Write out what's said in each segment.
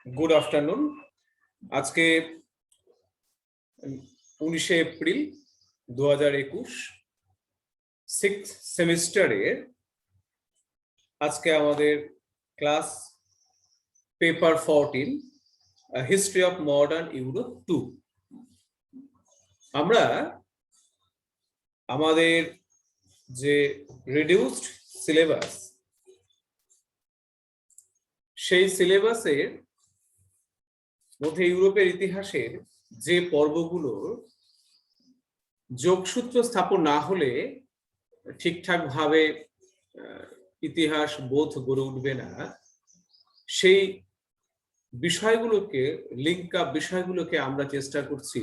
Good afternoon. আজকে 19শে April 2021 six সেমিস্টারের আজকে আমাদের class paper 14 history of modern Europe 2। আমরা আমাদের যে রিডিউসড সিলেবাস, সেই সিলেবাসের মধ্যে ইউরোপের ইতিহাসের যে পর্বগুলোর যোগসূত্র স্থাপন না হলে ঠিকঠাক ভাবে ইতিহাস বোধ গড়ে উঠবে না, সেই বিষয়গুলোকে লিঙ্ক আপ বিষয়গুলোকে আমরা চেষ্টা করছি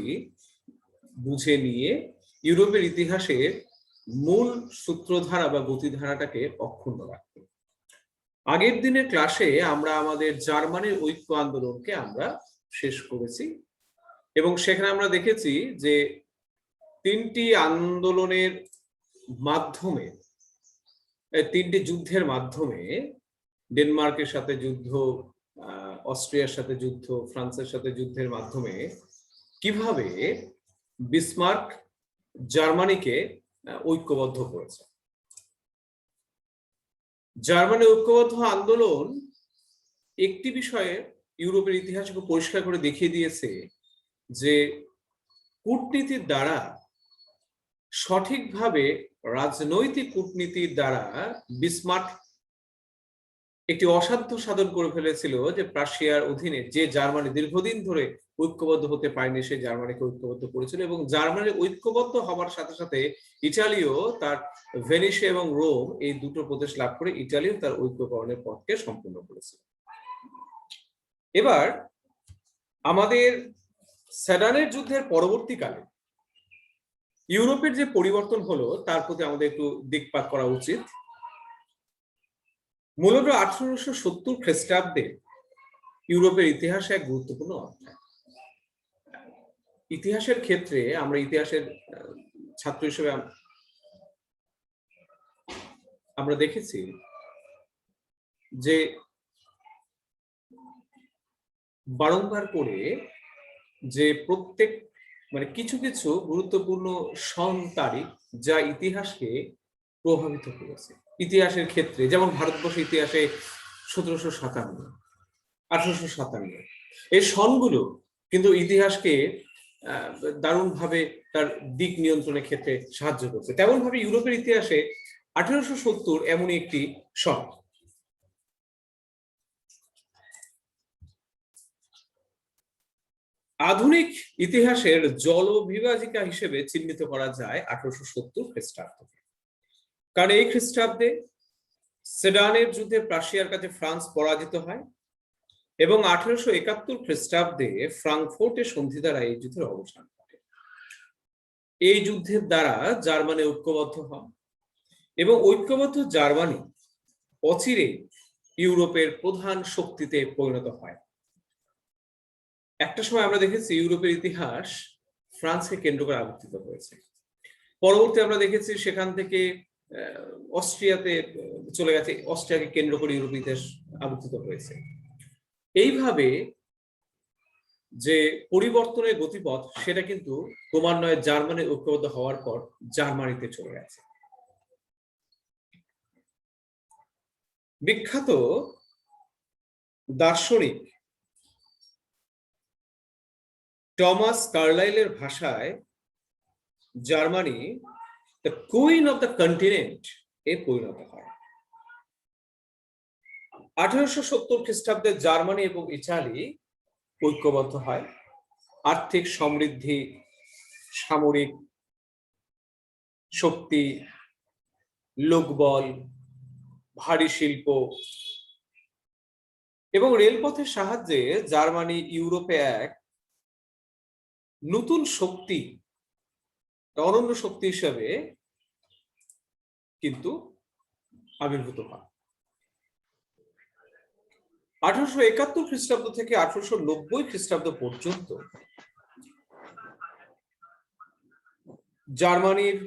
বুঝে নিয়ে ইউরোপের ইতিহাসের মূল সূত্রধারা বা গতিধারাটাকে অক্ষুণ্ণ রাখতে। আগের দিনের ক্লাসে আমরা আমাদের জার্মানির ঐক্য আন্দোলনকে আমরা শেষ করেছি এবং সেখানে আমরা দেখেছি যে তিনটি আন্দোলনের মাধ্যমে, তিনটি যুদ্ধের মাধ্যমে, ডেনমার্কের সাথে যুদ্ধ, অস্ট্রিয়ার সাথে যুদ্ধ, ফ্রান্সের সাথে যুদ্ধের মাধ্যমে কিভাবে বিসমার্ক জার্মানিকে ঐক্যবদ্ধ করেছে। জার্মানি ঐক্যবদ্ধ আন্দোলন একটি বিষয়ে ইউরোপের ইতিহাসকে পরিষ্কার করে দেখিয়ে দিয়েছে যে কূটনীতির দ্বারা, সঠিকভাবে রাজনৈতিক কূটনীতির দ্বারা বিসমার্ক একটি অসাধ্য সাধন করে ফেলেছিল যে প্রাশিয়ার অধীনে যে জার্মানি দীর্ঘদিন ধরে ঐক্যবদ্ধ হতে পারেনি, সে জার্মানিকে ঐক্যবদ্ধ করেছিল এবং জার্মানি ঐক্যবদ্ধ হওয়ার সাথে সাথে ইটালিও তার ভেনিস এবং রোম এই দুটো প্রদেশ লাভ করে ইটালিও তার ঐক্যকরণের পথকে সম্পূর্ণ করেছিল। এবার আমাদের সেডানের যুদ্ধের পরবর্তীকালে ইউরোপের যে পরিবর্তন হলো তার প্রতি আমাদের একটু দিকপাত করা উচিত। মূলত 1870 খ্রিস্টাব্দে ইউরোপের ইতিহাসে এক গুরুত্বপূর্ণ অধ্যায়। ইতিহাসের ক্ষেত্রে আমরা ইতিহাসের ছাত্র হিসেবে আমরা দেখেছি যে বারংবার করে যে প্রত্যেক কিছু কিছু গুরুত্বপূর্ণ সন তারিখ যা ইতিহাসকে প্রভাবিত করেছে। ইতিহাসের ক্ষেত্রে যেমন ভারতবর্ষের ইতিহাসে 1757, 1857 এই সনগুলো কিন্তু ইতিহাসকে দারুণভাবে তার দিক নিয়ন্ত্রণের ক্ষেত্রে সাহায্য করছে। তেমন ভাবে ইউরোপের ইতিহাসে 1870 এমনই একটি সন। আধুনিক ইতিহাসের জলবিভাজিকা হিসেবে চিহ্নিত করা যায় 1870 খ্রিস্টাব্দকে, কারণ এই খ্রিস্টাব্দে সেডানের যুদ্ধে প্রাশিয়ার কাছে ফ্রান্স পরাজিত হয় এবং 1871 খ্রিস্টাব্দে ফ্রাঙ্কফুর্টে সন্ধি দ্বারা এই যুদ্ধের অবসান ঘটে। এই যুদ্ধের দ্বারা জার্মানি ঐক্যবদ্ধ হয় এবং ঐক্যবদ্ধ জার্মানি অচিরে ইউরোপের প্রধান শক্তিতে পরিণত হয়। একটা সময় আমরা দেখেছি ইউরোপের ইতিহাস ফ্রান্সকে কেন্দ্র করে আবর্তিত হয়েছে। পরবর্তী আমরা দেখেছি সেখান থেকে অস্ট্রিয়াতে চলে গেছে, অস্ট্রিয়াকে কেন্দ্র করে ইউরোপের ইতিহাস আবর্তিত হয়েছে। এইভাবে যে পরিবর্তনের গতিপথ সেটা কিন্তু ক্রমান্বয়ে জার্মানি ঐক্যবদ্ধ হওয়ার পর জার্মানিতে চলে গেছে। বিখ্যাত দার্শনিক টমাস কার্লাইলের ভাষায় Germany the queen of the continent এ পরিণত হয়। 1870 খ্রিস্টাব্দে জার্মানি এবং ইটালি ঐক্যবদ্ধ হয়। আর্থিক সমৃদ্ধি, সামরিক শক্তি, লোকবল, ভারী শিল্প এবং রেলপথের সাহায্যে জার্মানি ইউরোপে এক নতুন শক্তি, অনন্য শক্তি হিসেবে কিন্তু আবির্ভূত হয়। 1871 খ্রিস্টাব্দ থেকে 1890 খ্রিস্টাব্দ পর্যন্ত জার্মানির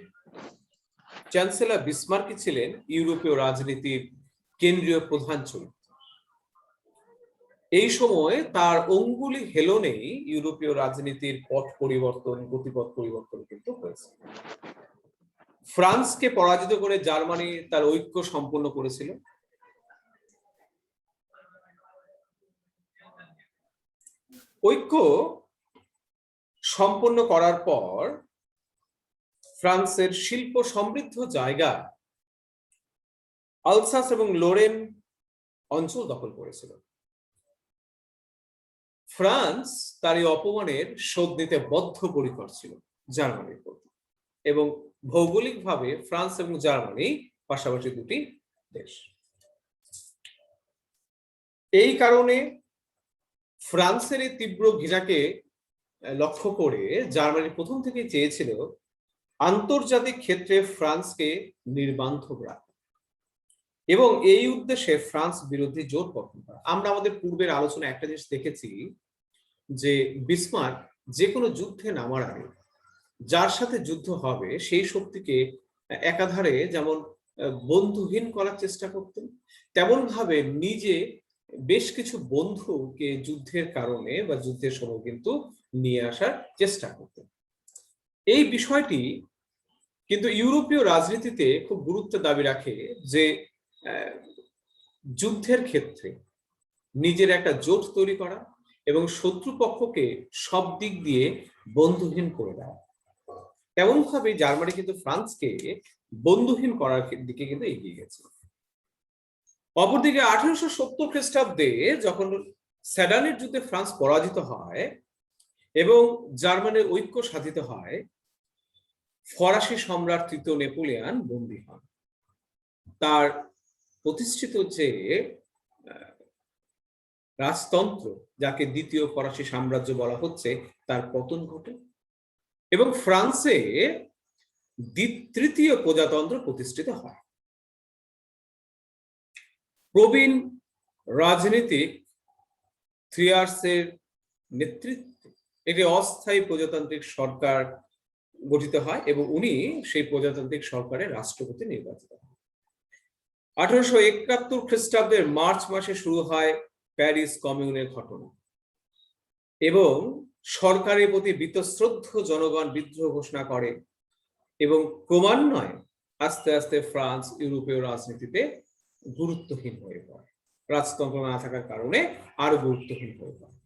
চ্যান্সেলর বিসমার্ক ছিলেন ইউরোপীয় রাজনীতির কেন্দ্রীয় প্রধান চরিত্র এই সময় তার অঙ্গুলি হেলনেই ইউরোপীয় রাজনীতির গতিপথ পরিবর্তন কিন্তু হয়েছে। ফ্রান্সকে পরাজিত করে জার্মানি তার ঐক্য সম্পন্ন করেছিল। ঐক্য সম্পন্ন করার পর ফ্রান্সের শিল্প সমৃদ্ধ জায়গা আলসাস এবং লোরেন অঞ্চল দখল করেছিল। ফ্রান্স তার এই অপমানের শোধ নিতে বদ্ধপরিকর ছিল জার্মানির প্রতি, এবং ভৌগোলিকভাবে ফ্রান্স এবং জার্মানি পাশাপাশি দুটি দেশ। এই কারণে ফ্রান্সের এই তীব্র ঘৃণাকে লক্ষ্য করে জার্মানি প্রথম থেকেই চেয়েছিল আন্তর্জাতিক ক্ষেত্রে ফ্রান্সকে নির্বান্ধব রাখা, এবং এই উদ্দেশ্যে ফ্রান্স বিরোধী জোট গঠন করা। আমরা আমাদের পূর্বের আলোচনায় একটা জিনিস দেখেছি যে বিসমার্ক যে কোনো যুদ্ধে নামার আগে যার সাথে যুদ্ধ হবে সেই শক্তিকে একাধারে যেমন বন্ধুহীন করার চেষ্টা করতেন, তেমন ভাবে নিজে বেশ কিছু বন্ধুকে যুদ্ধের কারণে বা যুদ্ধের সময় কিন্তু নিয়ে আসার চেষ্টা করতেন। এই বিষয়টি কিন্তু ইউরোপীয় রাজনীতিতে খুব গুরুত্ব দাবি রাখে যে যুদ্ধের ক্ষেত্রে নিজের একটা জোট তৈরি করা এবং শত্রুপক্ষকে সব দিক দিয়ে বন্ধুহীন করে দেওয়া। তেমন ভাবে জার্মানি কিন্তু ফ্রান্সকে বন্ধুহীন করার দিকে কিন্তু এগিয়ে গেছে। অপরদিকে 1870 খ্রিস্টাব্দে যখন সেডানের যুদ্ধে ফ্রান্স পরাজিত হয় এবং জার্মানির ঐক্য সাধিত হয়, ফরাসি সম্রাট তৃতীয় নেপোলিয়ন বন্দী হন। তার প্রতিষ্ঠিত যে রাজতন্ত্র, যাকে দ্বিতীয় ফরাসি সাম্রাজ্য বলা হচ্ছে, তার পতন ঘটে এবং ফ্রান্সে তৃতীয় প্রজাতন্ত্র প্রতিষ্ঠিত হয়। প্রবীণ রাজনীতিক থ্রিয়ার্সের নেতৃত্বে একটি অস্থায়ী প্রজাতান্ত্রিক সরকার গঠিত হয় এবং উনি সেই প্রজাতান্ত্রিক সরকারের রাষ্ট্রপতি নির্বাচিত হন। 1871 খ্রিস্টাব্দের মার্চ মাসে শুরু হয় প্যারিস কমিউনের ঘটনা এবং সরকারের প্রতি বীতশ্রদ্ধ জনগণ বিদ্রোহ ঘোষণা করে এবং ক্রমান্বয়ে আস্তে আস্তে ফ্রান্স ইউরোপীয় রাজনীতিতে গুরুত্বহীন হয়ে পড়ে। রাজতন্ত্র না থাকার কারণে আরো গুরুত্বহীন হয়ে পড়ে।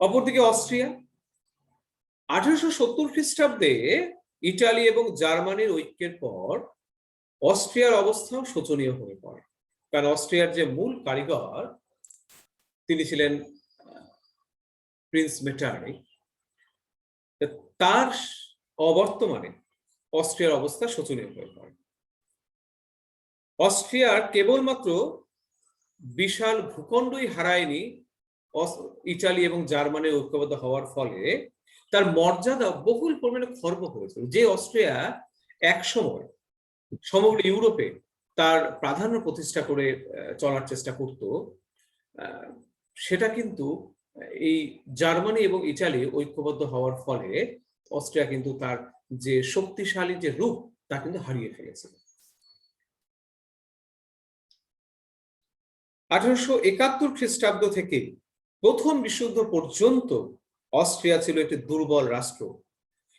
অপরদিকে অস্ট্রিয়া 1870 খ্রিস্টাব্দে ইটালি এবং জার্মানির ঐক্যের পর অস্ট্রিয়ার অবস্থাও শোচনীয় হয়ে পড়ে, কারণ অস্ট্রিয়ার যে মূল কারিগর তিনি ছিলেন প্রিন্স মেটার্নিক। তার অবর্তমানে অস্ট্রিয়ার অবস্থা শোচনীয় হয়ে পড়ে। অস্ট্রিয়ার কেবলমাত্র বিশাল ভূখণ্ডই হারায়নি ইটালি এবং জার্মানির ঐক্যবদ্ধ হওয়ার ফলে তার মর্যাদা বহুল পরিমাণে খর্ব হয়েছিল। যে অস্ট্রিয়া একসময় সমগ্র ইউরোপে তার প্রাধান্য প্রতিষ্ঠা করে চলার চেষ্টা করত, সেটা কিন্তু এই জার্মানি এবং ইটালি ঐক্যবদ্ধ হওয়ার ফলে অস্ট্রিয়া কিন্তু তার যে শক্তিশালী যে রূপ তা কিন্তু হারিয়ে ফেলেছিল। 1871 খ্রিস্টাব্দ থেকে প্রথম বিশ্বযুদ্ধ পর্যন্ত অস্ট্রিয়া ছিল একটি দুর্বল রাষ্ট্র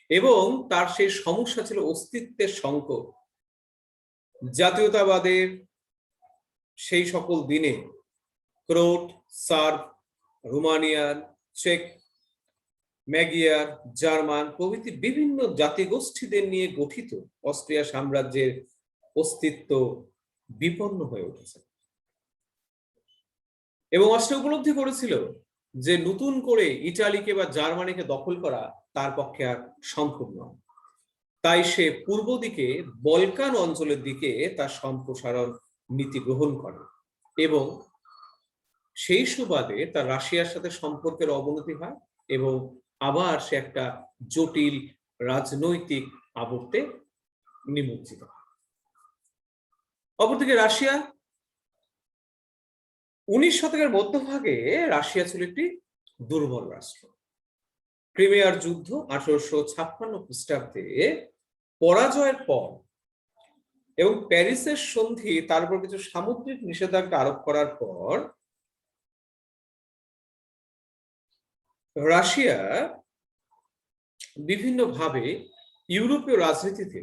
এবং তার সেই সমস্যা ছিল অস্তিত্বের সংকট। জাতীয়তাবাদের সেই সকল দিনে ক্রোট, সার্ব, রোমানিয়ান, চেক, ম্যাগিয়ার, জার্মান প্রভৃতি বিভিন্ন জাতিগোষ্ঠীদের নিয়ে গঠিত অস্ট্রিয়া সাম্রাজ্যের অস্তিত্ব বিপন্ন হয়ে উঠেছে এবং অস্ট্রিয়া উপলব্ধি করেছিল যে নতুন করে ইটালিকে বা জার্মানিকে দখল করা তার পক্ষে আর সম্ভব নয়। তাই সে পূর্ব দিকে বলকান অঞ্চলের দিকে তার সম্প্রসারণ নীতি গ্রহণ করে এবং সেই সুবাদে তার রাশিয়ার সাথে সম্পর্কের অবনতি হয় এবং আবার সে একটা জটিল রাজনৈতিক আবর্তে নিমজ্জিত হয়। অপরদিকে রাশিয়া 19 শতকের মধ্যভাগে রাশিয়া ছিল একটি দুর্বল রাষ্ট্র। ক্রিমিয়ার যুদ্ধ 1856 খ্রিস্টাব্দে পরাজয়ের পর এবং প্যারিসের সন্ধি তার উপর কিছু সামুদ্রিক নিষেধাজ্ঞা আরোপ করার পর রাশিয়া বিভিন্নভাবে ইউরোপীয় রাজনীতিতে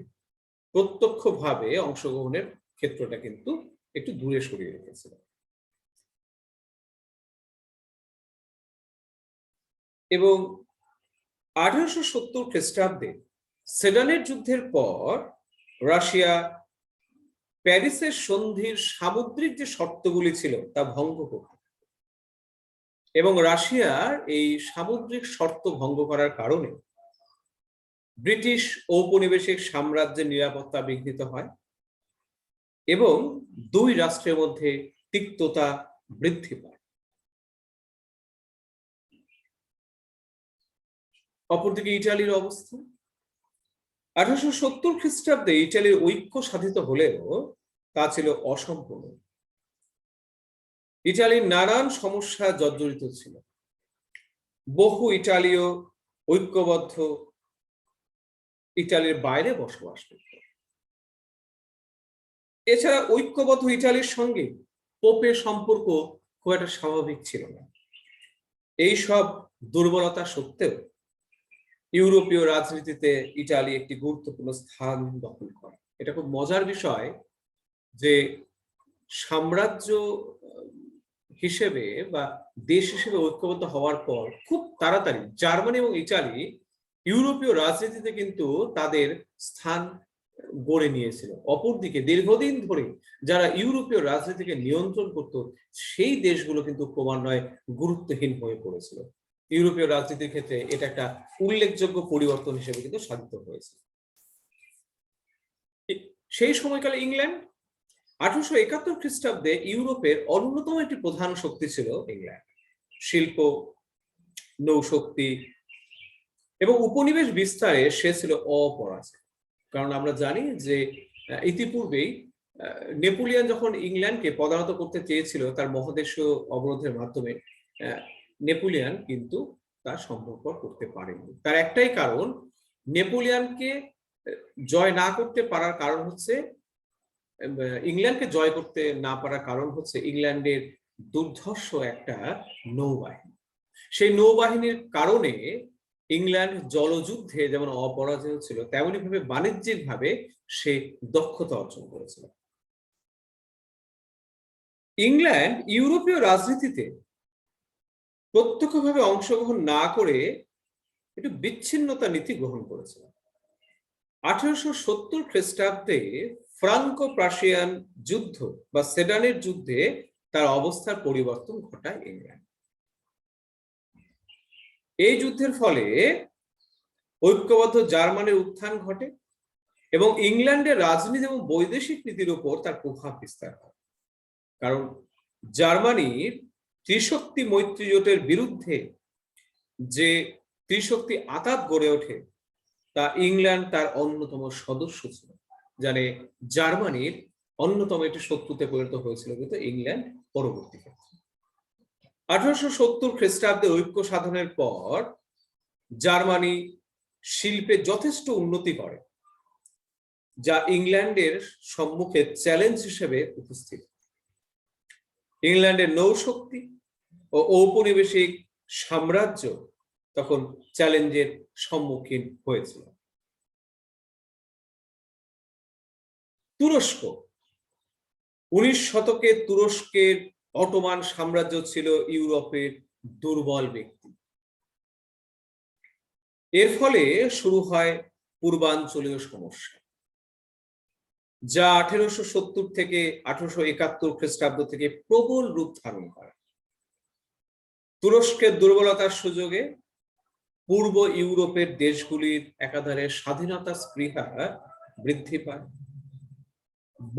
প্রত্যক্ষভাবে অংশগ্রহণের ক্ষেত্রটা কিন্তু একটু দূরে সরিয়ে রেখেছিল। এবং 1870 খ্রিস্টাব্দে সেডানের যুদ্ধের পর রাশিয়া প্যারিসের সন্ধির সামুদ্রিক যে শর্তগুলি ছিল তা ভঙ্গ করত, এবং রাশিয়ার এই সামুদ্রিক শর্ত ভঙ্গ করার কারণে ব্রিটিশ ঔপনিবেশিক সাম্রাজ্যের নিরাপত্তা বিঘ্নিত হয় এবং দুই রাষ্ট্রের মধ্যে তিক্ততা বৃদ্ধি পায়। অপরদিকে ইটালির অবস্থা, 1870 খ্রিস্টাব্দে ইটালির ঐক্য সাধিত হলেও তা ছিল অসম্পূর্ণ। ইটালির নানান সমস্যা জর্জরিত ছিল। বহু ইটালীয় ঐক্যবদ্ধ ইটালির বাইরে বসবাস করত। এছাড়া ঐক্যবদ্ধ ইটালির সঙ্গে পোপের সম্পর্ক খুব একটা স্বাভাবিক ছিল না। এই সব দুর্বলতা সত্ত্বেও ইউরোপীয় রাজনীতিতে ইটালি একটি গুরুত্বপূর্ণ স্থান দখল করে। এটা খুব মজার বিষয় যে সাম্রাজ্য হিসেবে বা দেশ হিসেবে ঐক্যবদ্ধ হওয়ার পর খুব তাড়াতাড়ি জার্মানি এবং ইটালি ইউরোপীয় রাজনীতিতে কিন্তু তাদের স্থান গড়ে নিয়েছিল। অপরদিকে দীর্ঘদিন ধরে যারা ইউরোপীয় রাজনীতিকে নিয়ন্ত্রণ করত সেই দেশগুলো কিন্তু ক্রমান্বয়ে গুরুত্বহীন হয়ে পড়েছিল। ইউরোপীয় রাজনীতির ক্ষেত্রে এটা একটা উল্লেখযোগ্য পরিবর্তন হিসেবে কিন্তু সাধিত হয়েছে। সেই সময়কালে ইংল্যান্ড, 1871 খ্রিস্টাব্দে ইউরোপের অন্যতম একটি প্রধান শক্তি ছিল ইংল্যান্ড। শিল্প, নৌশক্তি এবং উপনিবেশ বিস্তারে সে ছিল অপরাজেয়। কারণ আমরা জানি যে ইতিপূর্বেই নেপোলিয়ন যখন ইংল্যান্ডকে পদানত করতে চেয়েছিল তার মহাদেশীয় অবরোধের মাধ্যমে, নেপোলিয়ন কিন্তু তা সম্ভব করতে পারেনি। তার একটাই কারণ, নেপোলিয়নকে জয় না করতে পারার কারণ হচ্ছে, ইংল্যান্ডকে জয় করতে না পারার কারণ হচ্ছে ইংল্যান্ডের দুর্ধর্ষ একটা নৌবাহিনী। সেই নৌবাহিনীর কারণে ইংল্যান্ড জলযুদ্ধে যেমন অপরাজেয় ছিল তেমনি ভাবে বাণিজ্যিক ভাবে সে দক্ষতা অর্জন করেছিল। ইংল্যান্ড ইউরোপীয় রাজনীতিতে প্রত্যক্ষভাবে অংশগ্রহণ না করে একটু বিচ্ছিন্নতা নীতি গ্রহণ করেছিল। 1870 খ্রিস্টাব্দে ফ্রাঙ্কো প্রাশিয়ান যুদ্ধ বা সেডানের যুদ্ধে তার অবস্থার পরিবর্তন ঘটায় ইংল্যান্ড। এই যুদ্ধের ফলে ঐক্যবদ্ধ জার্মানির উত্থান ঘটে এবং ইংল্যান্ডের রাজনীতি এবং বৈদেশিক নীতির উপর তার প্রভাব বিস্তার হয়। কারণ জার্মানির ত্রিশক্তি মৈত্রী জোটের বিরুদ্ধে যে ত্রিশক্তি আঁতাত গড়ে ওঠে তা ইংল্যান্ড তার অন্যতম সদস্য ছিল। জানে জার্মানির অন্যতম একটি শত্রুতে পরিণত হয়েছিল কিন্তু ইংল্যান্ড পরবর্তী ক্ষেত্রে। 1870 খ্রিস্টাব্দে ঐক্য সাধনের পর জার্মানি শিল্পে যথেষ্ট উন্নতি করে, যা ইংল্যান্ডের সম্মুখে চ্যালেঞ্জ হিসেবে উপস্থিত। ইংল্যান্ডের নৌশক্তি ও ঔপনিবেশিক সাম্রাজ্য তখন চ্যালেঞ্জের সম্মুখীন হয়েছিল। তুরস্ক, 19 শতকে তুরস্কের অটোমান সাম্রাজ্য ছিল ইউরোপের দুর্বল ব্যক্তি। এর ফলে শুরু হয় পূর্বাঞ্চলীয় সমস্যা, যা 1870 থেকে 1871 খ্রিস্টাব্দ থেকে প্রবল রূপ ধারণ করে। তুরস্কের দুর্বলতার সুযোগে পূর্ব ইউরোপের দেশগুলির একাধারে স্বাধীনতা স্পৃহা বৃদ্ধি পায়।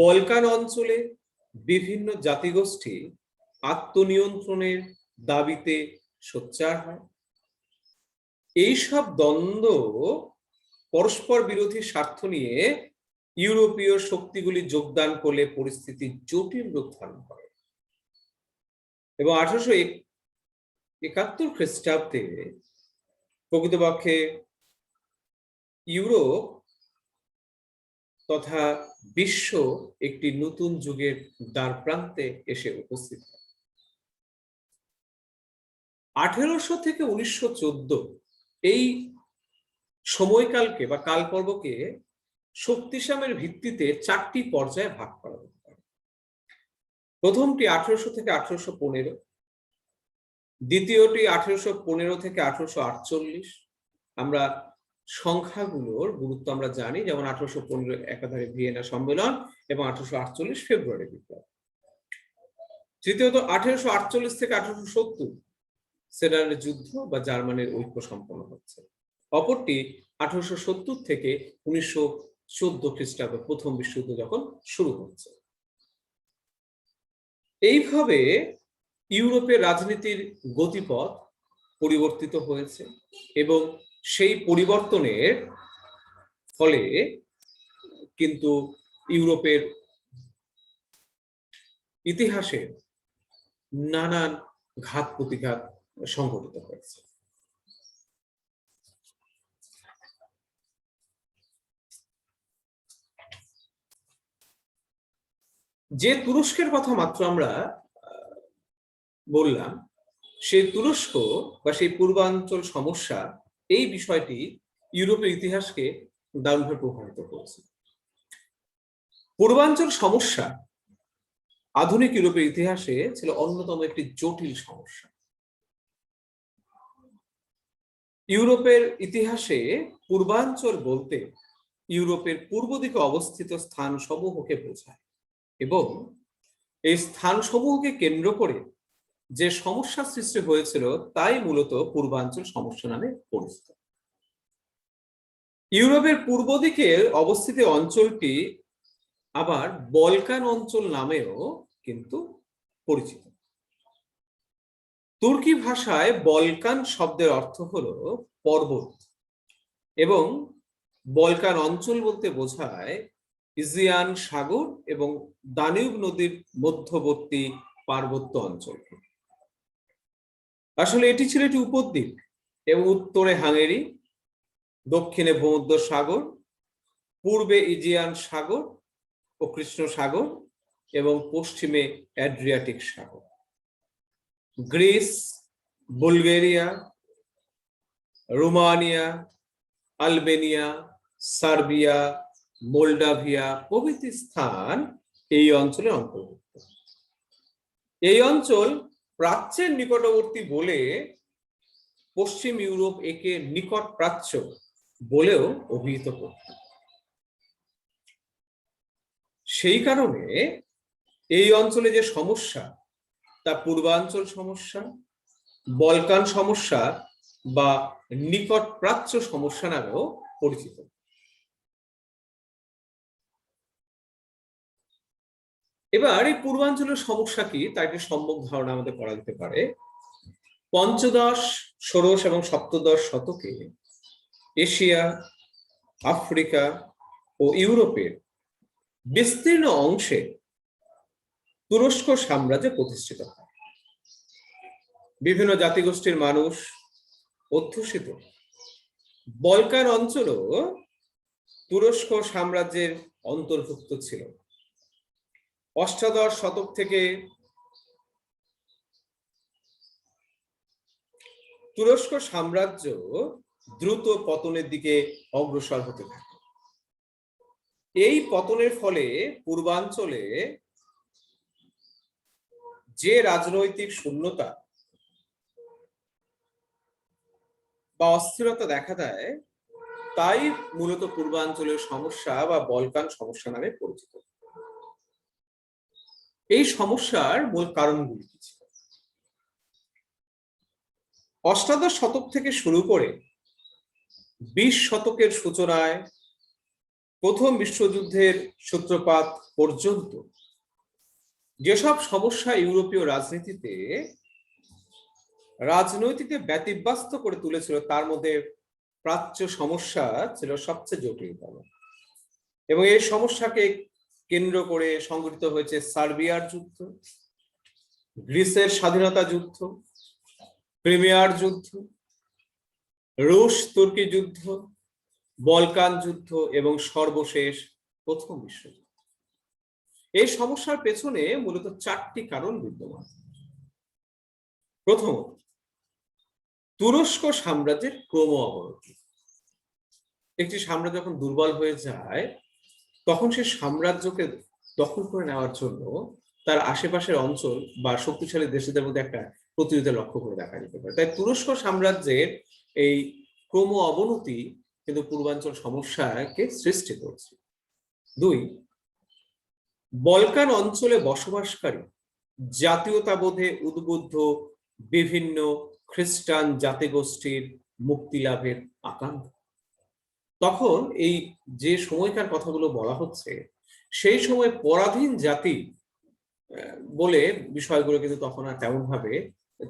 বলকান অঞ্চলে বিভিন্ন জাতিগোষ্ঠী আত্মনিয়ন্ত্রণের দাবিতে সোচ্চার হয়। এইসব দ্বন্দ্ব পরস্পর বিরোধী স্বার্থ নিয়ে ইউরোপীয় শক্তিগুলি যোগদান করলে পরিস্থিতি জটিল রূপ ধারণ করে এবং 1871 খ্রিস্টাব্দে প্রকৃতপক্ষে ইউরোপ তথা বিশ্ব একটি নতুন যুগের দ্বার প্রান্তে এসে উপস্থিত হয়। 1800 থেকে 1914 এই সময়কালকে বা কালপর্বকে শক্তিসামের ভিত্তিতে 4টি পর্যায়ে ভাগ করা যেতে পারে। প্রথমটি 1800 থেকে 1815, দ্বিতীয়টি 1815 থেকে 1848। আমরা সংখ্যাগুলোর গুরুত্ব আমরা জানি, যেমন 1815 একাধারে ভিয়েনা সম্মেলন এবং 1848 ফেব্রুয়ারি বিপ্লব। তৃতীয়ত 1848 থেকে 1870 সেডানের যুদ্ধ বা জার্মানির ঐক্য সম্পন্ন হচ্ছে। অপরটি 1870 থেকে 1914 খ্রিস্টাব্দ প্রথম বিশ্বযুদ্ধ যখন শুরু হচ্ছে। এইভাবে ইউরোপের রাজনীতির গতিপথ পরিবর্তিত হয়েছে এবং সেই পরিবর্তনের ফলে কিন্তু ইউরোপের ইতিহাসে নানান ঘাত প্রতিঘাত সংঘটিত হয়েছে। যে তুরস্কের কথা মাত্র আমরা বললাম, সেই তুরস্ক বা সেই পূর্বাঞ্চল সমস্যা, এই বিষয়টি ইউরোপের ইতিহাসকে দারুণভাবে প্রভাবিত করেছে। পূর্বাঞ্চল সমস্যা আধুনিক ইউরোপের ইতিহাসে ছিল অন্যতম একটি জটিল সমস্যা। ইউরোপের ইতিহাসে পূর্বাঞ্চল বলতে ইউরোপের পূর্ব দিকে অবস্থিত স্থানসমূহকে বোঝায় এবং এই স্থানসমূহকে কেন্দ্র করে যে সমস্যা সৃষ্টি হয়েছিল তাই মূলত পূর্বাঞ্চল সমস্যা নামে পরিচিত। ইউরোপের পূর্ব দিকে অবস্থিত অঞ্চলটি আবার বলকান অঞ্চল নামেও কিন্তু পরিচিত। তুর্কি ভাষায় বলকান শব্দের অর্থ হলো পর্বত এবং বলকান অঞ্চল বলতে বোঝায় ইজিয়ান সাগর এবং দানিউব নদীর মধ্যবর্তী পার্বত্য অঞ্চল। আসলে এটি ছিল একটি উপদ্বীপ এবং উত্তরে হাঙ্গেরি, দক্ষিণে ভূমধ্য সাগর, পূর্বে ইজিয়ান সাগর ও কৃষ্ণ সাগর এবং পশ্চিমে অ্যাড্রিয়াটিক সাগর। Greece, Bulgaria, Romania, Albania, Serbia, Moldavia প্রভৃতি স্থান এই অঞ্চলের অন্তর্ভুক্ত। এই অঞ্চল প্রাচ্যের নিকটবর্তী বলে পশ্চিম ইউরোপ একে নিকট প্রাচ্য বলেও অভিহিত করত। সেই কারণে এই অঞ্চলে যে সমস্যা তা পূর্বাঞ্চল সমস্যা, বলকান সমস্যা বা নিকট প্রাচ্য সমস্যা নামেও পরিচিত। এবার এই পূর্বাঞ্চলের সমস্যা কি তা একটি সম্যক ধারণা আমাদের করা যেতে পারে। পঞ্চদশ, ষোড়শ এবং সপ্তদশ শতকে এশিয়া, আফ্রিকা ও ইউরোপের বিস্তীর্ণ অংশে তুরস্ক সাম্রাজ্য প্রতিষ্ঠিত হয়। বিভিন্ন জাতিগোষ্ঠীর মানুষ অধ্যুষিত বলকান অঞ্চলও তুরস্ক সাম্রাজ্যের অন্তর্ভুক্ত ছিল। অষ্টাদশ শতক থেকে তুরস্ক সাম্রাজ্য দ্রুত পতনের দিকে অগ্রসর হতে থাকে। এই পতনের ফলে পূর্বাঞ্চলে যে রাজনৈতিক শূন্যতা বা অস্থিরতা দেখা দেয় তাই মূলত পূর্বাঞ্চলের সমস্যা বা বলকান সমস্যা নামে পরিচিত। এই সমস্যার মূল কারণগুলি কি ছিল? অষ্টাদশ শতক থেকে শুরু করে 20 শতকের সূচনায় প্রথম বিশ্বযুদ্ধের সূত্রপাত পর্যন্ত যেসব সমস্যা ইউরোপীয় রাজনীতিতে রাজনৈতিক ব্যতিব্যস্ত করে তুলেছিল তার মধ্যে প্রাচ্য সমস্যা ছিল সবচেয়ে জটিলতম এবং এই সমস্যাকে কেন্দ্র করে সংঘটিত হয়েছে সার্বিয়ার যুদ্ধ, গ্রিসের স্বাধীনতা যুদ্ধ, ক্রিমিয়ার যুদ্ধ, রুশ তুর্কি যুদ্ধ, বলকান যুদ্ধ এবং সর্বশেষ প্রথম বিশ্বযুদ্ধ। এই সমস্যার পেছনে মূলত 4টি কারণ বিদ্যমান। প্রথমত, তুরস্ক সাম্রাজ্যের ক্রম অবনতি। একটি সাম্রাজ্য যখন দুর্বল হয়ে যায় তখন সে সাম্রাজ্যকে দখল করে নেওয়ার জন্য তার আশেপাশের অঞ্চল বা শক্তিশালী দেশদের মধ্যে একটা প্রতিযোগিতা লক্ষ্য করে দেখা যেতে পারে। তাই তুরস্ক সাম্রাজ্যের এই ক্রম অবনতি কিন্তু পূর্বাঞ্চল সমস্যাকে সৃষ্টি করছে। 2, বলকান অঞ্চলে বসবাসকারী জাতীয়তাবোধে উদ্বুদ্ধ বিভিন্ন খ্রিস্টান জাতিগোষ্ঠীর মুক্তি লাভের আকাঙ্ক্ষা। তখন এই যে সময়কার কথাগুলো বলা হচ্ছে সেই সময় পরাধীন জাতি বলে বিষয়গুলো কিন্তু তখন আর তেমন ভাবে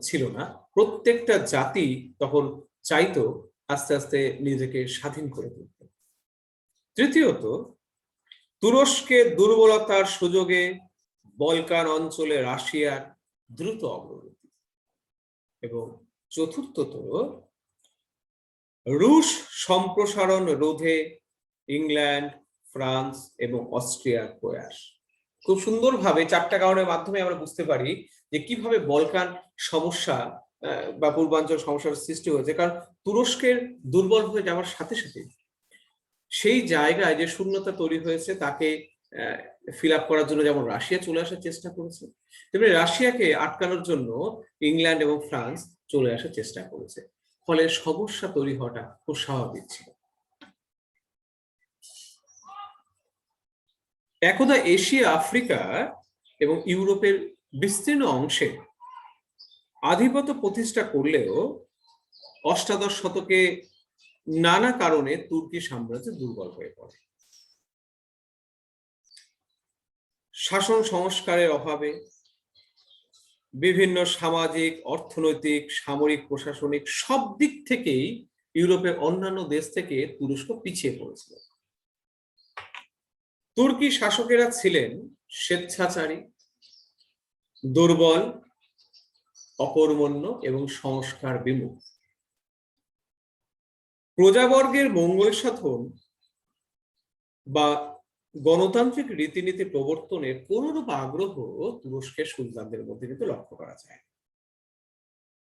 ছিল না। প্রত্যেকটা জাতি তখন চাইতো আস্তে আস্তে নিজেকে স্বাধীন করে তুলতে। তৃতীয়ত, তুরস্কের দুর্বলতার সুযোগে বলকান অঞ্চলে রাশিয়ার দ্রুত অগ্রগতি। এবং চতুর্থত, রুশ সম্প্রসারণ রোধে ইংল্যান্ড, ফ্রান্স এবং অস্ট্রিয়ার প্রয়াস। খুব সুন্দরভাবে 4টা কারণের মাধ্যমে আমরা বুঝতে পারি যে কিভাবে বলকান সমস্যা বা পূর্বাঞ্চল সমস্যার সৃষ্টি হয়েছে। কারণ তুরস্কের দুর্বল হয়ে যাওয়ার সাথে সাথে সেই জায়গায় যে শূন্যতা তৈরি হয়েছে তাকে ফিল আপ করার জন্য যেমন রাশিয়া চলে আসার চেষ্টা করেছে, তেমনি রাশিয়াকে আটকানোর জন্য ইংল্যান্ড এবং ফ্রান্স চলে আসার চেষ্টা করেছে। ফলে সমস্যা তৈরি হওয়াটা খুব স্বাভাবিক ছিল। একদা এশিয়া, আফ্রিকা এবং ইউরোপের বিস্তীর্ণ অংশে আধিপত্য প্রতিষ্ঠা করলেও অষ্টাদশ শতকে নানা কারণে তুর্কি সাম্রাজ্য দুর্বল হয়ে পড়ে। শাসন সংস্কারের অভাবে, বিভিন্ন সামাজিক, অর্থনৈতিক, সামরিক, প্রশাসনিক সব দিক থেকেই ইউরোপের অন্যান্য দেশ থেকে তুরস্ক পিছিয়ে পড়েছিল। তুর্কি শাসকেরা ছিলেন স্বেচ্ছাচারী, দুর্বল, অকর্মণ্য এবং সংস্কার বিমুখ। প্রজাবর্গের মঙ্গল সাধন বা গণতান্ত্রিক রীতিনীতি প্রবর্তনের কোনরূপ আগ্রহ তুরস্কের সুলতানদের মধ্যে কিন্তু লক্ষ্য করা যায়।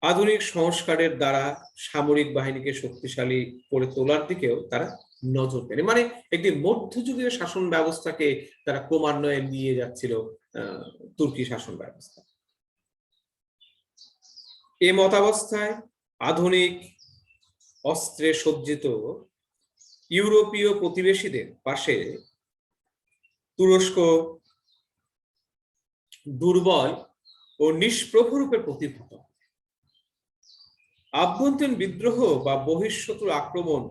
আধুনিক সংস্কারের দ্বারা সামরিক বাহিনীকে শক্তিশালী করে তোলার দিকেও তারা নজর দেন। মানে একটি মধ্যযুগীয় শাসন ব্যবস্থাকে তারা ক্রমান্বয়ে নিয়ে যাচ্ছিল তুর্কি শাসন ব্যবস্থা। এ মতাবস্থায় আধুনিক অস্ত্রে সজ্জিত ইউরোপীয় প্রতিবেশীদের পাশে তুরস্ক দুর্বল ও নিষ্প্রভ রূপে প্রতিভাত। আভ্যন্তরীণ বিদ্রোহ বা বহিঃশত্রুর আক্রমণ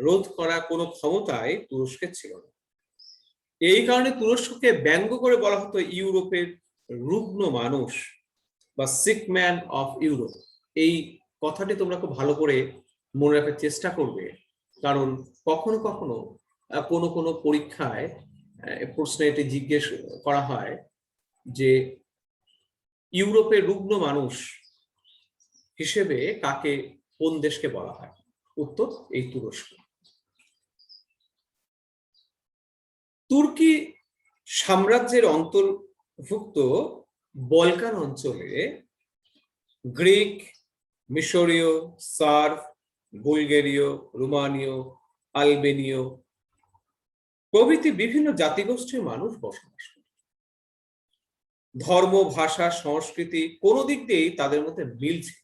রোধ করার কোনো ক্ষমতায় তুরস্কের ছিল না। এই কারণে তুরস্ককে ব্যঙ্গ করে বলা হতো ইউরোপের রুগ্ন মানুষ বা সিক ম্যান অফ ইউরোপ। এই কথাটি তোমরা খুব ভালো করে মনে রাখার চেষ্টা করবে, কারণ কখনো কখনো কোনো কোনো পরীক্ষায় প্রশ্নে এটি জিজ্ঞেস করা হয় যে ইউরোপের রুগ্ন মানুষ হিসেবে কাকে, কোন দেশকে বলা হয়? উত্তর এই তুরস্ক। তুর্কি সাম্রাজ্যের অন্তর্ভুক্ত বলকান অঞ্চলে গ্রিক, মিশরীয়, সার্ব, বুলগেরীয়, রোমানীয়, আলবেনীয় প্রভৃতি বিভিন্ন জাতিগোষ্ঠীর মানুষ বসবাস করে। ধর্ম, ভাষা, সংস্কৃতি কোন দিক দিয়েই তাদের মধ্যে মিল ছিল।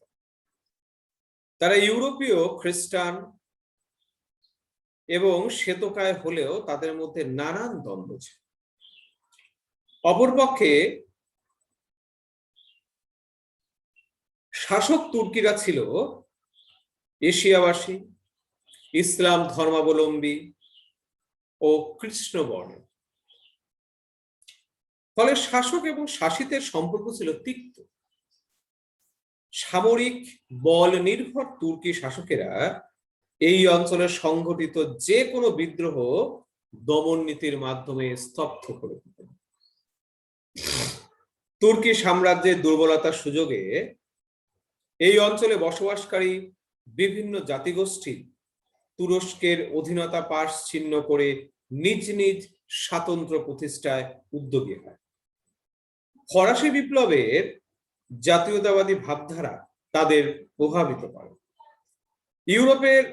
তারা ইউরোপীয় খ্রিস্টান এবং শ্বেতকায় হলেও তাদের মধ্যে নানান দ্বন্দ্ব ছিল। অপরপক্ষে শাসক তুর্কিরা ছিল এশিয়াবাসী, ইসলাম ধর্মাবলম্বী ও কৃষ্ণবর্ণ। ফলে শাসক এবং শাসিতের সম্পর্ক ছিল তিক্ত। সামরিক বল নির্ভর তুর্কি শাসকেরা এই অঞ্চলে সংঘটিত যে কোনো বিদ্রোহ দমন নীতির মাধ্যমে স্তব্ধ করে দিতেন। তুর্কি সাম্রাজ্যের দুর্বলতার সুযোগে এই অঞ্চলে বসবাসকারী বিভিন্ন জাতিগোষ্ঠী তুরস্কের অধীনতা পাশ ছিন্ন করে নিজ নিজ স্বাতন্ত্র্য প্রতিষ্ঠায় উদ্যোগী হয়। ফরাসি বিপ্লবের জাতীয়তাবাদী ভাবধারা তাদের প্রভাবিত করে। ইউরোপের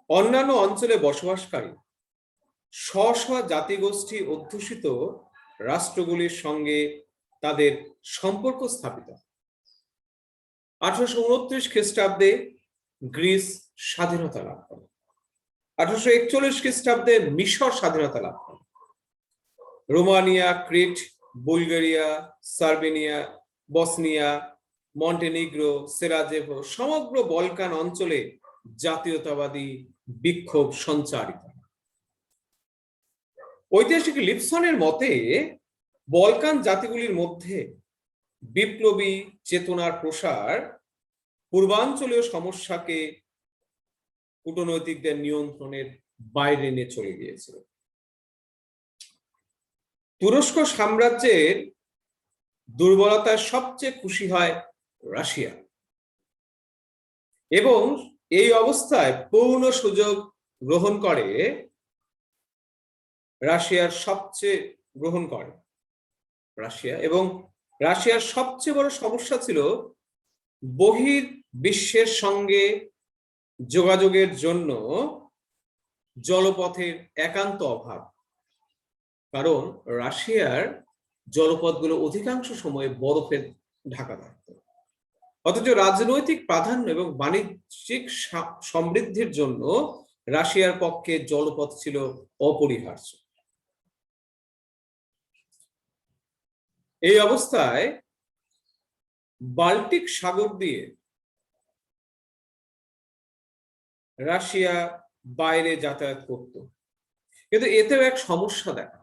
অন্যান্য অঞ্চলে বসবাসকারী স্ব স্ব জাতিগোষ্ঠী অধ্যুষিত রাষ্ট্রগুলির সঙ্গে তাদের সম্পর্ক স্থাপিত। 1829 খ্রিস্টাব্দে গ্রিস স্বাধীনতা লাভ করে। 1841 খ্রিস্টাব্দে মিশর স্বাধীনতা লাভ করে। রোমানিয়া, ক্রিট, বুলগেরিয়া, সার্বিনিয়া, বসনিয়া, মন্টেনিগ্রো, সেরাজেভো সমগ্র বলকান অঞ্চলে জাতীয়তাবাদী বিক্ষোভ সঞ্চারিত। ঐতিহাসিক লিপসনের মতে বলকান জাতিগুলির মধ্যে বিপ্লবী চেতনার প্রসার পূর্বাঞ্চলীয় সমস্যাকে কূটনৈতিকদের নিয়ন্ত্রণের বাইরে নিয়ে চলে গিয়েছিল। তুরস্ক সাম্রাজ্যের দুর্বলতায় সবচেয়ে খুশি হয় রাশিয়া এবং এই অবস্থায় পূর্ণ সুযোগ গ্রহণ করে রাশিয়ার সবচেয়ে বড় সমস্যা ছিল বহির বিশ্বের সঙ্গে যোগাযোগের জন্য জলপথের একান্ত অভাব। কারণ রাশিয়ার জলপথগুলো অধিকাংশ সময় বরফে ঢাকা থাকত, অথচ রাজনৈতিক প্রাধান্য এবং বাণিজ্যিক সমৃদ্ধির জন্য রাশিয়ার পক্ষে জলপথ ছিল অপরিহার্য। এই অবস্থায় বাল্টিক সাগর দিয়ে রাশিয়া বাইরে যাতায়াত করত, কিন্তু এতেও এক সমস্যা দেখা।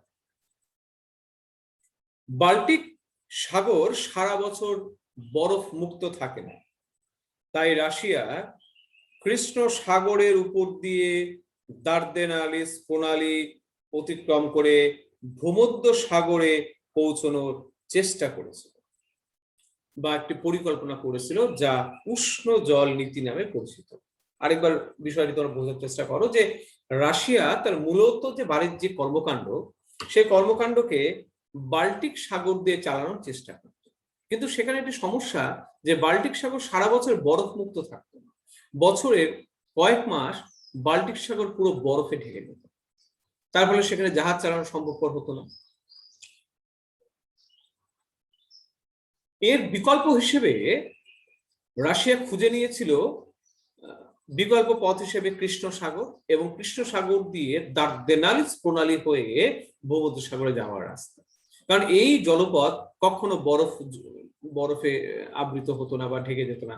বাল্টিক সাগর সারা বছর বরফ মুক্ত থাকে না, তাই রাশিয়া কৃষ্ণ সাগরের উপর দিয়ে দার্দেনালিস প্রণালী অতিক্রম করে ভূমধ্য সাগরে পৌঁছানোর চেষ্টা করেছিল বা একটি পরিকল্পনা করেছিল, যা উষ্ণ জল নীতি নামে পরিচিত। আরেকবার বিষয়টি তোমরা বোঝার চেষ্টা করো যে রাশিয়া তার মূলত যে বাণিজ্যিক কর্মকাণ্ড, সেই কর্মকাণ্ডকে বাল্টিক সাগর দিয়ে চালানোর চেষ্টা করত, কিন্তু সেখানে একটি সমস্যা যে বাল্টিক সাগর সারা বছর বরফ মুক্ত থাকতো না। বছরের কয়েক মাস বাল্টিক সাগর পুরো বরফে ঢেকে যেত, তার ফলে সেখানে জাহাজ চালানো সম্ভবপর হতো না। এর বিকল্প হিসেবে রাশিয়া খুঁজে নিয়েছিল বিকল্প পথ হিসেবে কৃষ্ণ সাগর, এবং কৃষ্ণ সাগর দিয়ে দার্দেনালিস প্রণালী হয়ে ভূমধ্য সাগরে যাওয়ার রাস্তা। কারণ এই জলপথ কখনো বরফে আবৃত হতো না বা ঢেকে যেত না।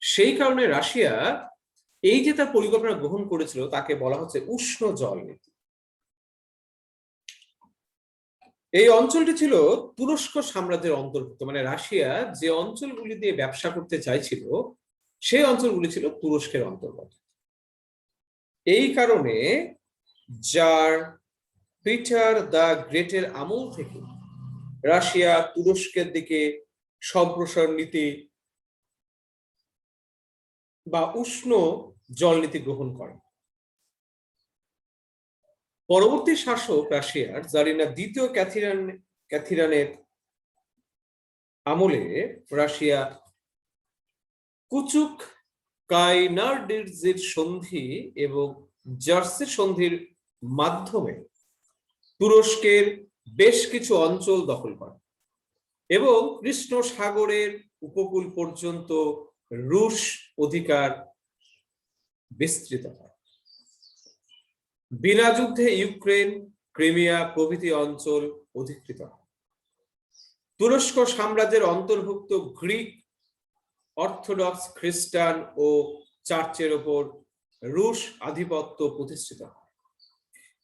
সেই কারণে রাশিয়া এই যে তার পরিকল্পনা গ্রহণ করেছিল তাকে বলা হচ্ছে উষ্ণ জল নীতি। এই অঞ্চলটি ছিল তুরস্ক সাম্রাজ্যের অন্তর্ভুক্ত, মানে রাশিয়া যে অঞ্চলগুলি দিয়ে ব্যবসা করতে চাইছিল সেই অঞ্চলগুলি ছিল তুরস্কের অন্তর্গত। এই কারণে জার পিটার দ্য গ্রেটের আমল থেকে রাশিয়া তুরস্কের দিকে সম্প্রসারণ নীতি বা উষ্ণ জল নীতি গ্রহণ করে। পরবর্তী শাসক রাশিয়ার জারিনা দ্বিতীয় ক্যাথিরানের আমলে রাশিয়া কুচুক কাইনারডিজের সন্ধি এবং জার্সি সন্ধির মাধ্যমে তুরস্কের বেশ কিছু অঞ্চল দখল করে এবং কৃষ্ণ সাগরের উপকূল পর্যন্ত রুশ অধিকার বিস্তৃত হয়। বিনা যুদ্ধে ইউক্রেন, ক্রিমিয়া প্রভৃতি অঞ্চল অধিকৃত হয়। তুরস্ক সাম্রাজ্যের অন্তর্ভুক্ত গ্রিক অর্থোডক্স খ্রিস্টান ও চার্চের ওপর রুশ আধিপত্য প্রতিষ্ঠিত হয়।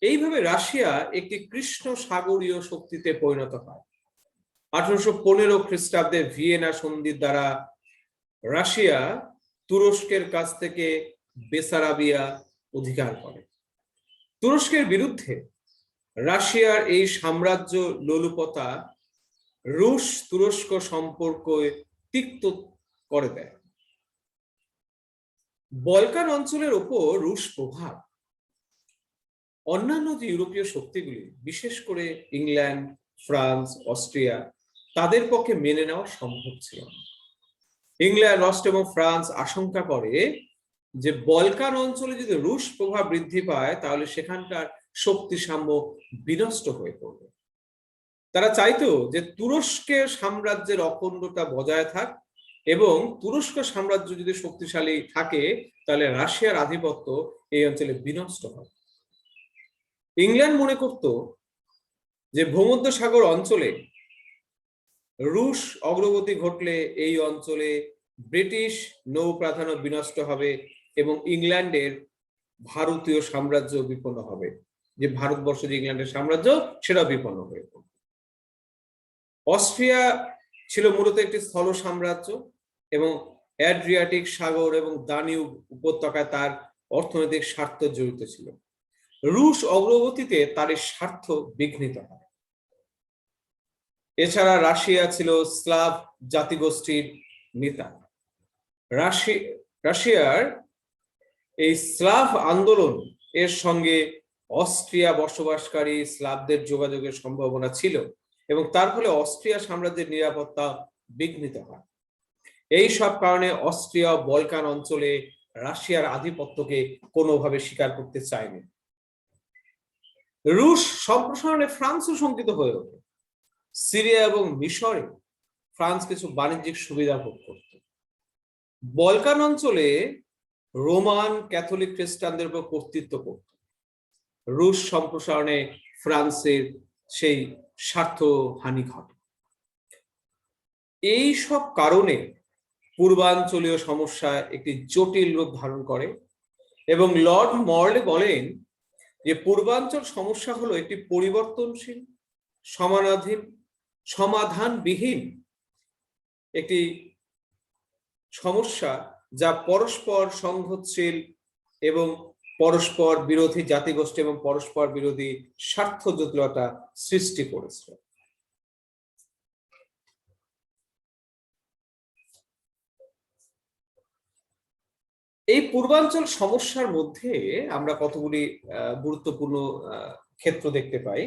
এইভাবে রাশিয়া একটি কৃষ্ণ সাগরীয় শক্তিতে পরিণত হয়। 1815 খ্রিস্টাব্দে ভিয়েনা সন্ধির দ্বারা রাশিয়া তুরস্কের কাছ থেকে বেসারাবিয়া অধিকার করে। তুরস্কের বিরুদ্ধে রাশিয়ার এই সাম্রাজ্য লোলুপতা রুশ তুরস্ক সম্পর্ক তিক্ত করে দেয়। বলকান অঞ্চলের ওপর রুশ প্রভাব অন্যান্য যে ইউরোপীয় শক্তিগুলি, বিশেষ করে ইংল্যান্ড, ফ্রান্স, অস্ট্রিয়া, তাদের পক্ষে মেনে নেওয়া সম্ভব ছিল না ইংল্যান্ড, অস্ট্রিয়া এবং ফ্রান্স আশঙ্কা করে যে বলকান অঞ্চলে যদি রুশ প্রভাব বৃদ্ধি পায় তাহলে সেখানকার শক্তি সাম্য বিনষ্ট হয়ে পড়বে। তারা চাইতো যে তুরস্কের সাম্রাজ্যের অখণ্ডতা বজায় থাক এবং তুরস্ক সাম্রাজ্য যদি শক্তিশালী থাকে তাহলে রাশিয়ার আধিপত্য এই অঞ্চলে বিনষ্ট হয়। ইংল্যান্ড মনে করত যে ভূমধ্যসাগর অঞ্চলে রুশ অগ্রগতি ঘটলে এই অঞ্চলে ব্রিটিশ নৌ প্রাধান্য বিনষ্ট হবে এবং ইংল্যান্ডের ভারতীয় সাম্রাজ্য বিপন্ন হবে, যে ভারতবর্ষ যে ইংল্যান্ডের সাম্রাজ্য সেটা বিপন্ন হয়ে পড়বে। অস্ট্রিয়া ছিল মূলত একটি স্থল সাম্রাজ্য এবং অ্যাড্রিয়াটিক সাগর এবং দানিউব উপত্যকায় তার অর্থনৈতিক স্বার্থ জড়িত ছিল। রুশ অগ্রগতিতে তার এই স্বার্থ বিঘ্নিত হয়। এছাড়া রাশিয়া ছিল স্লাভ জাতিগোষ্ঠীর নেতা। রাশিয়ার এই স্লাভ আন্দোলন এর সঙ্গে অস্ট্রিয়া বসবাসকারী স্লাভদের যোগাযোগের সম্ভাবনা ছিল এবং তার ফলে অস্ট্রিয়া সাম্রাজ্যের নিরাপত্তা বিঘ্নিত হয়। এই সব কারণে অস্ট্রিয়া বলকান অঞ্চলে রাশিয়ার আধিপত্যকে কোনোভাবে স্বীকার করতে চায়নি। রুশ সম্প্রসারণে ফ্রান্সও শঙ্কিত হয়ে ওঠে। সিরিয়া এবং মিশরে ফ্রান্স কিছু বাণিজ্যিক সুবিধা ভোগ করত। বলকান অঞ্চলে রোমান ক্যাথলিক খ্রিস্টানদের উপর কর্তৃত্ব করত। রুশ সম্প্রসারণে ফ্রান্সের সেই স্বার্থ হানি ঘটে। এই সব কারণে পূর্বাঞ্চলীয় সমস্যা একটি জটিল রূপ ধারণ করে এবং লর্ড মরলে বলেন যে পূর্বাঞ্চল সমস্যা হলো একটি পরিবর্তনশীল, সমাধানবিহীন একটি সমস্যা যা পরস্পর সংঘর্ষশীল এবং পরস্পর বিরোধী জাতিগোষ্ঠী এবং পরস্পর বিরোধী স্বার্থ জটিলতা সৃষ্টি করেছে। এই পূর্বাঞ্চল সমস্যার মধ্যে আমরা কতগুলি গুরুত্বপূর্ণ ক্ষেত্র দেখতে পাই।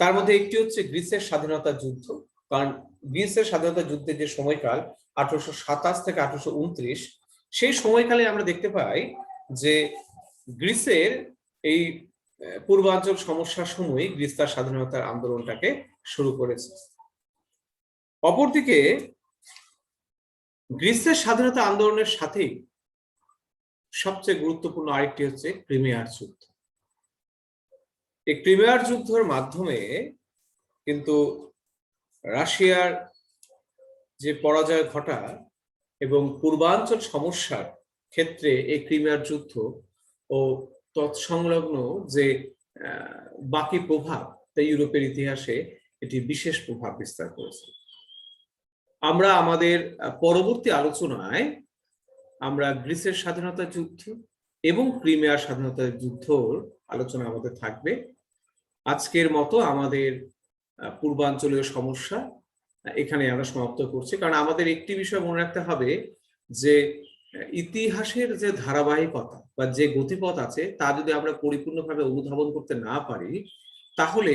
তার মধ্যে একটি হচ্ছে গ্রিসের স্বাধীনতা যুদ্ধ। কারণ গ্রিসের স্বাধীনতা যুদ্ধের যে সময়কাল 1827 থেকে 1829, সেই সময়কালে আমরা দেখতে পাই যে গ্রিসের এই পূর্বাঞ্চল সমস্যার সময় গ্রিস তার স্বাধীনতার আন্দোলনটাকে শুরু করেছে। অপরদিকে গ্রিসের স্বাধীনতা আন্দোলনের সাথেই সবচেয়ে গুরুত্বপূর্ণ আরেকটি হচ্ছে ক্রিমিয়ার যুদ্ধ। এই ক্রিমিয়ার যুদ্ধের মাধ্যমে কিন্তু রাশিয়ার যে পরাজয় ঘটা এবং পূর্বাঞ্চল সমস্যার ক্ষেত্রে এই ক্রিমিয়ার যুদ্ধ ও তৎসংলগ্ন যে বাকি প্রভাব তা ইউরোপের ইতিহাসে এটি বিশেষ প্রভাব বিস্তার করেছে। আমরা আমাদের পরবর্তী আলোচনায় আমরা গ্রিসের স্বাধীনতা যুদ্ধ এবং ক্রিমিয়ার স্বাধীনতা যুদ্ধর আলোচনা আমাদের থাকবে। আজকের মতো আমাদের পূর্বাঞ্চলীয় সমস্যা এখানে আমরা সমাপ্ত করছি। কারণ আমাদের একটি বিষয় মনে রাখতে হবে যে ইতিহাসের যে ধারাবাহিকতা বা যে গতিপথ আছে তা যদি আমরা পরিপূর্ণভাবে অনুধাবন করতে না পারি তাহলে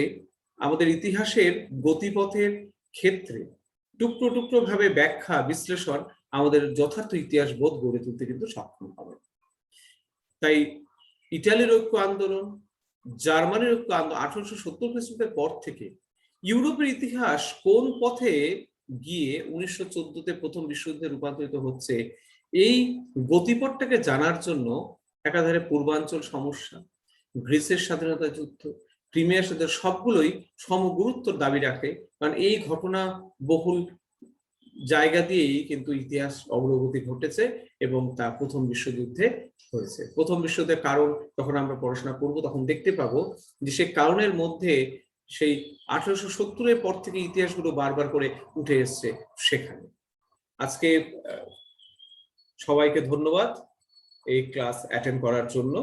আমাদের ইতিহাসের গতিপথের ক্ষেত্রে টুকরো টুকরো ভাবে ব্যাখ্যা বিশ্লেষণ আমাদের যথার্থ ইতিহাস বোধ গড়ে তুলতে কিন্তু সক্ষম হবে। তাই ইটালির ঐক্য আন্দোলন, জার্মানির ঐক্য আন্দোলন 1870 খ্রিস্টাব্দের পর থেকে ইউরোপের ইতিহাস কোন পথে গিয়ে 1914-তে প্রথম বিশ্বযুদ্ধে রূপান্তরিত হচ্ছে, এই গতিপথটাকে জানার জন্য একাধারে পূর্বাঞ্চল সমস্যা, গ্রিসের স্বাধীনতা যুদ্ধ, ক্রিমিয়ার স্বাধীনতা সবগুলোই সমগুরুত্বর দাবি রাখে। কারণ এই ঘটনা বহুল জায়গা দিয়েই কিন্তু ইতিহাস অগ্রগতি ঘটেছে এবং তা প্রথম বিশ্বযুদ্ধে হয়েছে। প্রথম বিশ্বযুদ্ধের কারণ যখন আমরা পড়াশোনা করব তখন দেখতে পাবো যে সেই কারণের মধ্যে সেই 1870-এর পর থেকে ইতিহাসগুলো বারবার করে উঠে এসছে সেখানে। আজকে সবাইকে ধন্যবাদ এই ক্লাস অ্যাটেন্ড করার জন্য।